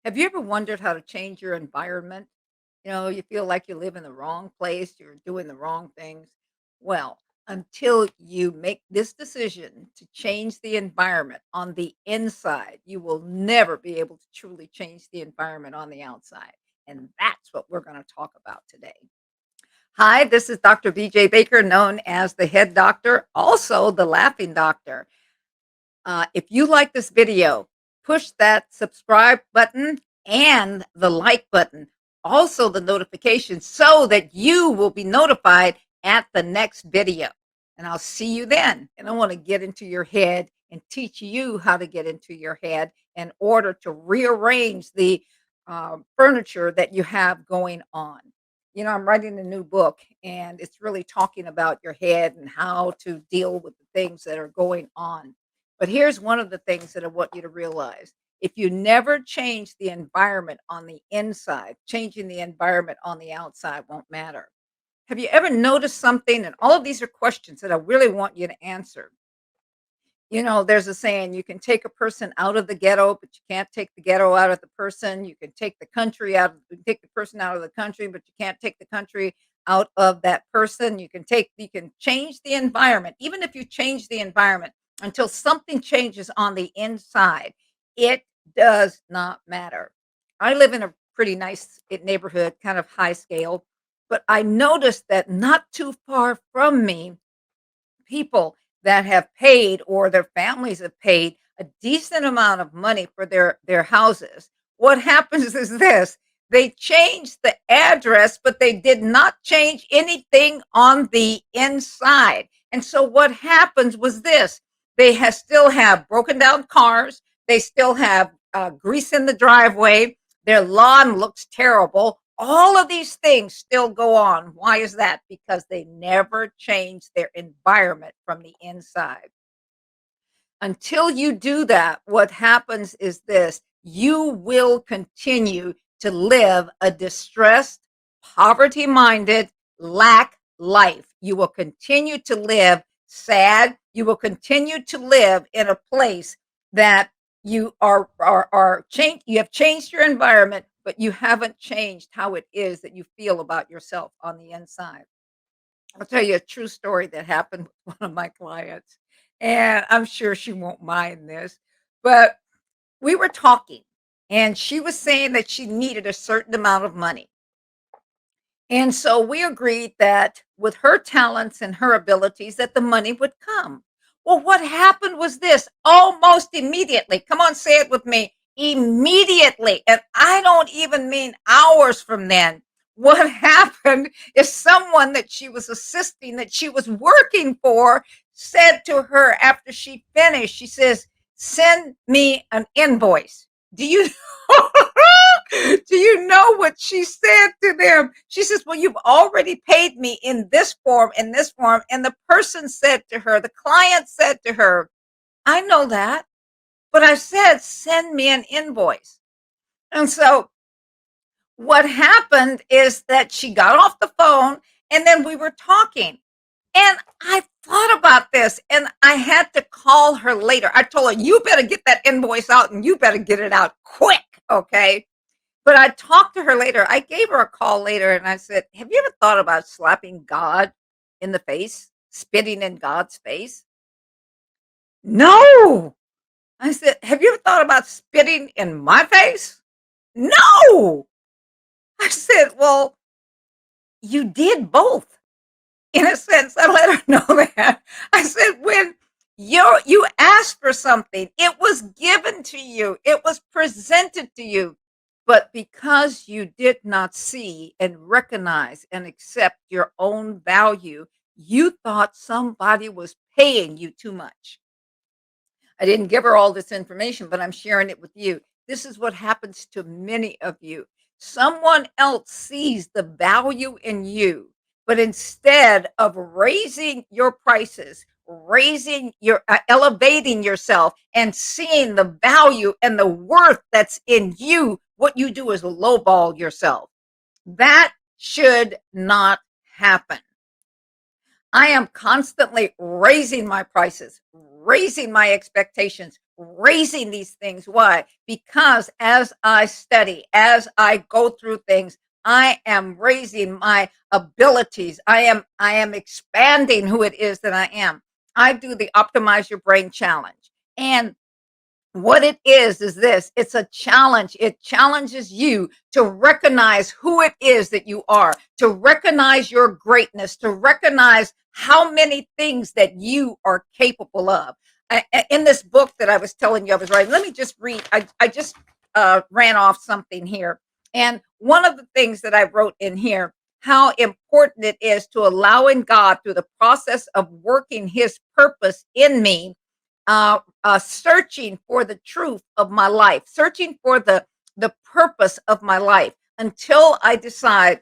Have you ever wondered how to change your environment? You feel like you live in the wrong place, you're doing the wrong things. Well, until you make this decision to change the environment on the inside, you will never be able to truly change the environment on the outside. And that's what we're going to talk about today. Hi, this is Dr. BJ Baker, known as the head doctor, also the laughing doctor. If you like this video, push that subscribe button and the like button, also the notification so that you will be notified at the next video. And I'll see you then. And I want to get into your head and teach you how to get into your head in order to rearrange the furniture that you have going on. I'm writing a new book and it's really talking about your head and how to deal with the things that are going on. But here's one of the things that I want you to realize. If you never change the environment on the inside, changing the environment on the outside won't matter. Have you ever noticed something? And all of these are questions that I really want you to answer. There's a saying, you can take a person out of the ghetto, but you can't take the ghetto out of the person. You can take the country out, you can take the person out of the country, but you can't take the country out of that person. You can change the environment. Even if you change the environment until something changes on the inside, it does not matter. I live in a pretty nice neighborhood, kind of high scale, but I noticed that not too far from me, people that have paid or their families have paid a decent amount of money for their houses. What happens is this: they changed the address, but they did not change anything on the inside. And so what happens was this: still have broken down cars, they still have grease in the driveway, their lawn looks terrible. All of these things still go on. Why is that? Because they never change their environment from the inside. Until you do that, what happens is this: you will continue to live a distressed, poverty minded, lack life. You will continue to live sad. You will continue to live in a place that you have changed your environment, but you haven't changed how it is that you feel about yourself on the inside. I'll tell you a true story that happened with one of my clients, and I'm sure she won't mind this, but we were talking, and she was saying that she needed a certain amount of money. And so we agreed that with her talents and her abilities that the money would come. Well, what happened was this: almost immediately. Come on, say it with me. Immediately. And I don't even mean hours from then. What happened is someone that she was assisting, that she was working for, said to her after she finished, she says, "Send me an invoice." Do you do you know what she said to them? She says, "Well, you've already paid me in this form, in this form." And the person said to her, the client said to her, "I know that, but I said, send me an invoice." And so what happened is that she got off the phone and then we were talking. And I thought about this and I had to call her later. I told her, "You better get that invoice out and you better get it out quick." Okay. But I talked to her later. I gave her a call later and I said, "Have you ever thought about slapping God in the face, spitting in God's face?" "No." I said, "Have you ever thought about spitting in my face?" "No." I said, "Well, you did both." In a sense, I let her know that. I said, when you asked for something, it was given to you, it was presented to you. But because you did not see and recognize and accept your own value, you thought somebody was paying you too much. I didn't give her all this information, but I'm sharing it with you. This is what happens to many of you. Someone else sees the value in you, but instead of raising your prices, elevating yourself and seeing the value and the worth that's in you, what you do is lowball yourself. That should not happen. I am constantly raising my prices, raising my expectations, raising these things. Why? Because as I study, as I go through things, I am raising my abilities. I am expanding who it is that I am. I do the Optimize Your Brain Challenge. And what it is this, it's a challenge. It challenges you to recognize who it is that you are, to recognize your greatness, to recognize how many things that you are capable of. In this book that I was telling you I was writing, let me just read. I just ran off something here. And one of the things that I wrote in here, how important it is to allowing God through the process of working his purpose in me, searching for the truth of my life, searching for the purpose of my life until I decide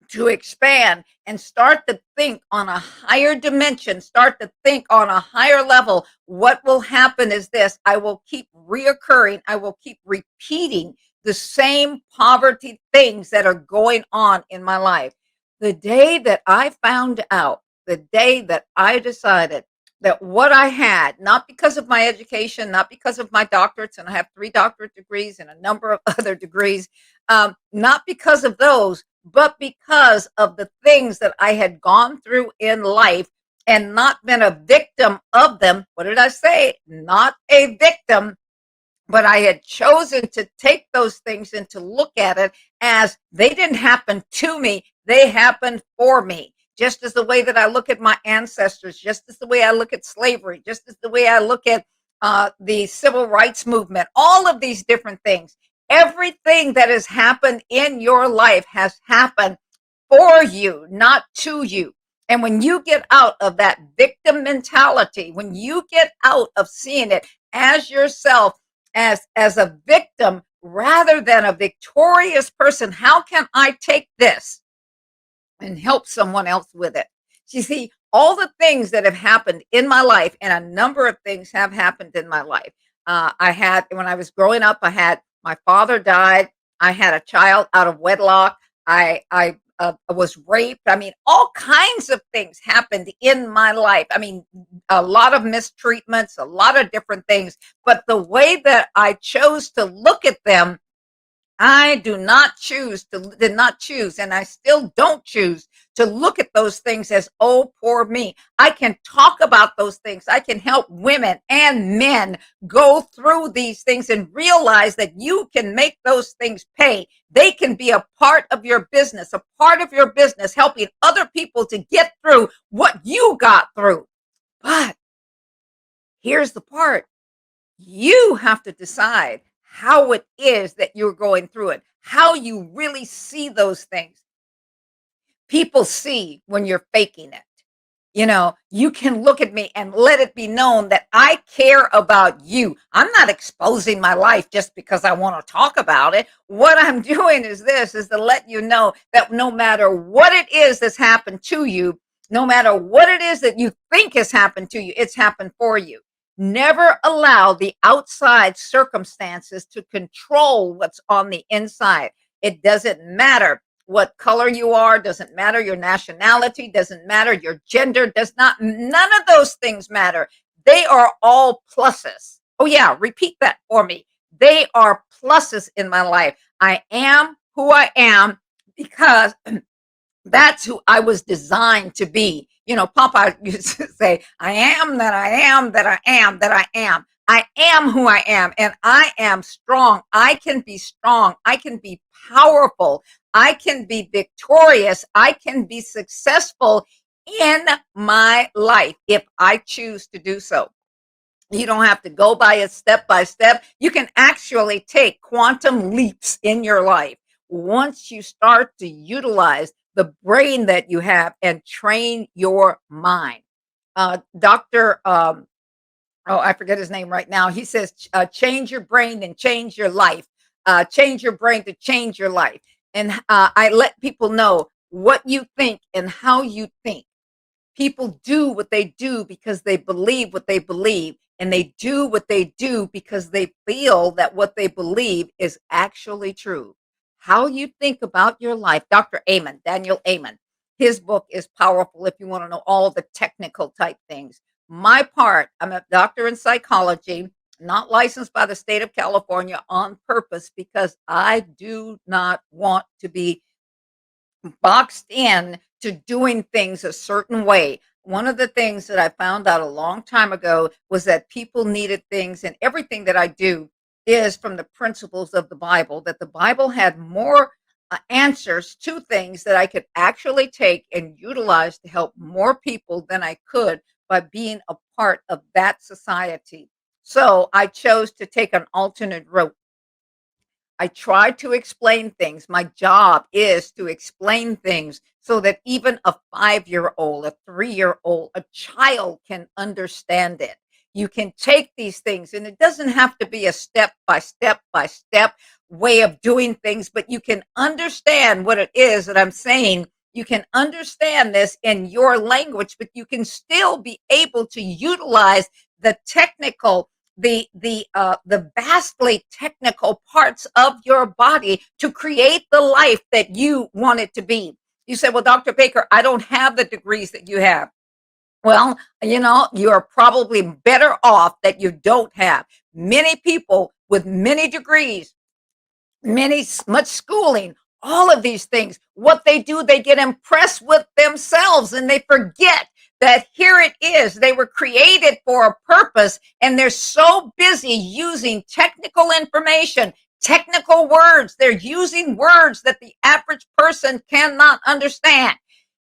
to expand and start to think on a higher dimension, start to think on a higher level. What will happen is this: I will keep reoccurring, I will keep repeating the same poverty things that are going on in my life. The day that I found out, the day that I decided that what I had, not because of my education, not because of my doctorates, and I have 3 doctorate degrees and a number of other degrees, not because of those, but because of the things that I had gone through in life and not been a victim of them. What did I say? Not a victim, but I had chosen to take those things and to look at it as they didn't happen to me, they happened for me. Just as the way that I look at my ancestors, just as the way I look at slavery, just as the way I look at the civil rights movement, all of these different things. Everything that has happened in your life has happened for you, not to you. And when you get out of that victim mentality, when you get out of seeing it as yourself, as a victim rather than a victorious person, how can I take this and help someone else with it? You see, all the things that have happened in my life, and a number of things have happened in my life. I had, when I was growing up, I had, my father died. I had a child out of wedlock. I was raped. I mean, all kinds of things happened in my life. I mean, a lot of mistreatments, a lot of different things. But the way that I chose to look at them, I do not choose to, did not choose, and I still don't choose to look at those things as, oh, poor me. I can talk about those things. I can help women and men go through these things and realize that you can make those things pay. They can be a part of your business, a part of your business, helping other people to get through what you got through. But here's the part: you have to decide how it is that you're going through it, how you really see those things. People see when you're faking it. You can look at me and let it be known that I care about you. I'm not exposing my life just because I want to talk about it. What I'm doing is this, is to let you know that no matter what it is that's happened to you, no matter what it is that you think has happened to you, it's happened for you. Never allow the outside circumstances to control what's on the inside. It doesn't matter what color you are, doesn't matter your nationality, doesn't matter your gender, does not, none of those things matter. They are all pluses. Oh yeah, repeat that for me. They are pluses in my life. I am who I am because that's who I was designed to be. Papa used to say, I am that I am that I am that I am. I am who I am, and I am strong. I can be strong. I can be powerful. I can be victorious. I can be successful in my life if I choose to do so. You don't have to go by it step by step. You can actually take quantum leaps in your life once you start to utilize the brain that you have and train your mind. Dr. Oh, I forget his name right now. He says, change your brain and change your life. Change your brain to change your life. And I let people know what you think and how you think. People do what they do because they believe what they believe, and they do what they do because they feel that what they believe is actually true. How you think about your life. Dr. Amen, Daniel Amen, his book is powerful if you want to know all the technical type things. My part, I'm a doctor in psychology. not licensed by the state of California on purpose because I do not want to be boxed in to doing things a certain way. One of the things that I found out a long time ago was that people needed things, and everything that I do is from the principles of the Bible, that the Bible had more answers to things that I could actually take and utilize to help more people than I could by being a part of that society. So I chose to take an alternate route. I try to explain things. My job is to explain things so that even a 5-year old, a 3-year old, a child can understand it. You can take these things, and it doesn't have to be a step by step by step way of doing things, but you can understand what it is that I'm saying. You can understand this in your language, but you can still be able to utilize the technical the vastly technical parts of your body to create the life that you want it to be. You say, well, Dr. Baker, I don't have the degrees that you have. Well, you're probably better off that you don't have. Many people with many degrees, much schooling, all of these things, what they do, they get impressed with themselves and they forget that here it is. They were created for a purpose, and they're so busy using technical information, technical words. They're using words that the average person cannot understand.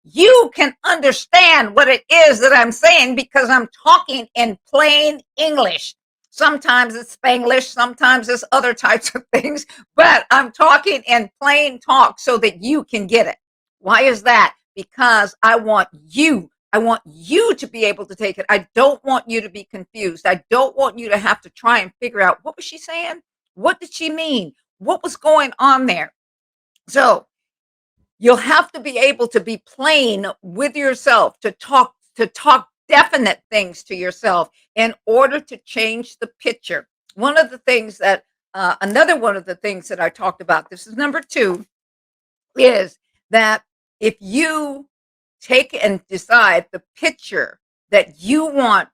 You can understand what it is that I'm saying because I'm talking in plain English. Sometimes it's Spanglish, sometimes it's other types of things, but I'm talking in plain talk so that you can get it. Why is that? Because I want you to be able to take it. I don't want you to be confused. I don't want you to have to try and figure out, what was she saying? What did she mean? What was going on there? So you'll have to be able to be plain with yourself, to talk definite things to yourself in order to change the picture. One of the things that Another one of the things that I talked about, this is number 2, is that if you take and decide the picture that you want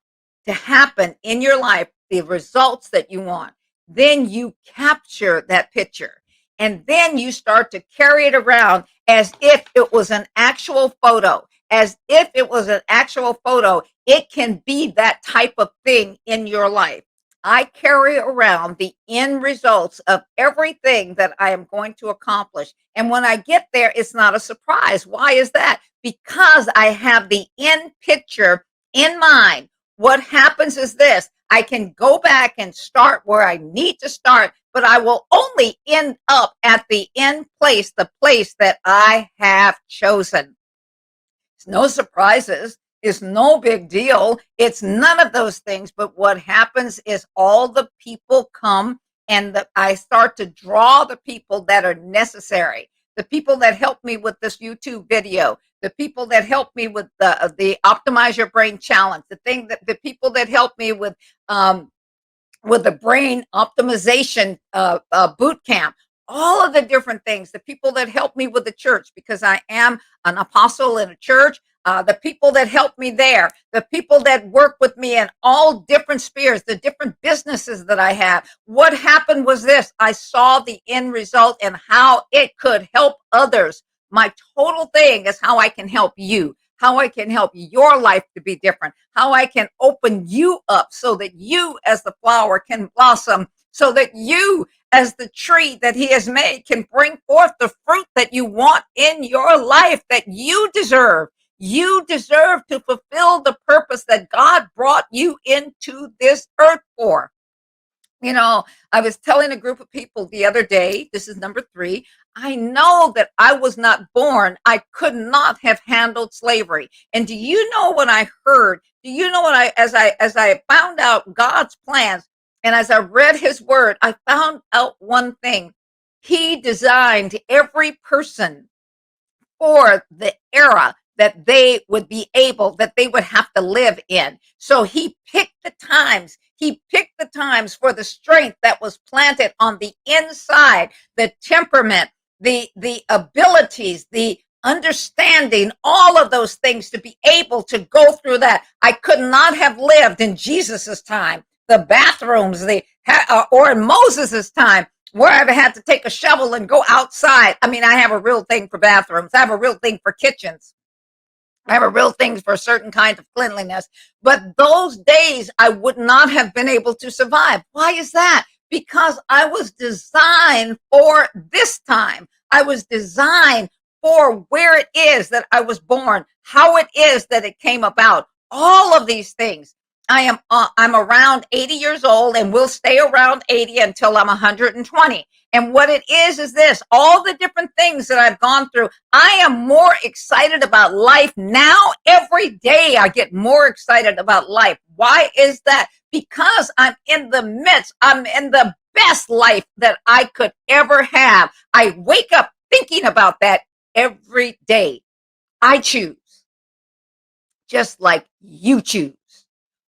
to happen in your life, the results that you want, then you capture that picture. And then you start to carry it around as if it was an actual photo. As if it was an actual photo, it can be that type of thing in your life. I carry around the end results of everything that I am going to accomplish. And when I get there, it's not a surprise. Why is that? Because I have the end picture in mind. What happens is this: I can go back and start where I need to start, but I will only end up at the end place, the place that I have chosen. It's no surprises. It's no big deal. It's none of those things. But what happens is all the people come, and I start to draw the people that are necessary. The people that help me with this YouTube video, the people that help me with the Optimize Your Brain Challenge, the people that help me with the brain optimization boot camp, all of the different things, the people that help me with the church, because I am an apostle in a church, the people that help me there, the people that work with me in all different spheres, the different businesses that I have. What happened was this: I saw the end result and how it could help others. My total thing is how I can help you, how I can help your life to be different, how I can open you up so that you, as the flower, can blossom, so that you, as the tree that He has made, can bring forth the fruit that you want in your life, that you deserve. You deserve to fulfill the purpose that God brought you into this earth for. I was telling a group of people the other day, this is number 3. I know that I was not born. I could not have handled slavery. And do you know what I heard? Do you know what as I found out God's plans, and as I read His word, I found out one thing. He designed every person for the era that they would have to live in. So he picked the times for the strength that was planted on the inside, the temperament, the abilities, the understanding, all of those things to be able to go through that. I could not have lived in Jesus's time. the bathrooms, or in Moses's time, where I've had to take a shovel and go outside. I mean, I have a real thing for bathrooms. I have a real thing for kitchens. I have a real thing for certain kinds of cleanliness. But those days I would not have been able to survive. Why is that? Because I was designed for this time. I was designed for where it is that I was born, how it is that it came about. All of these things. I'm around 80 years old and will stay around 80 until I'm 120. And what it is this, all the different things that I've gone through, I am more excited about life now. Every day I get more excited about life. Why is that? Because I'm in the midst, I'm in the best life that I could ever have. I wake up thinking about that every day. I choose, just like you choose,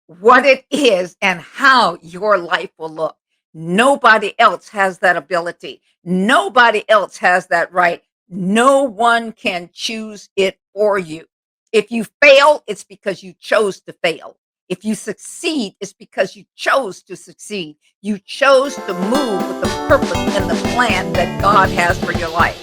what it is and how your life will look. Nobody else has that ability. Nobody else has that right. No one can choose it for you. If you fail, it's because you chose to fail. If you succeed, it's because you chose to succeed. You chose to move with the purpose and the plan that God has for your life.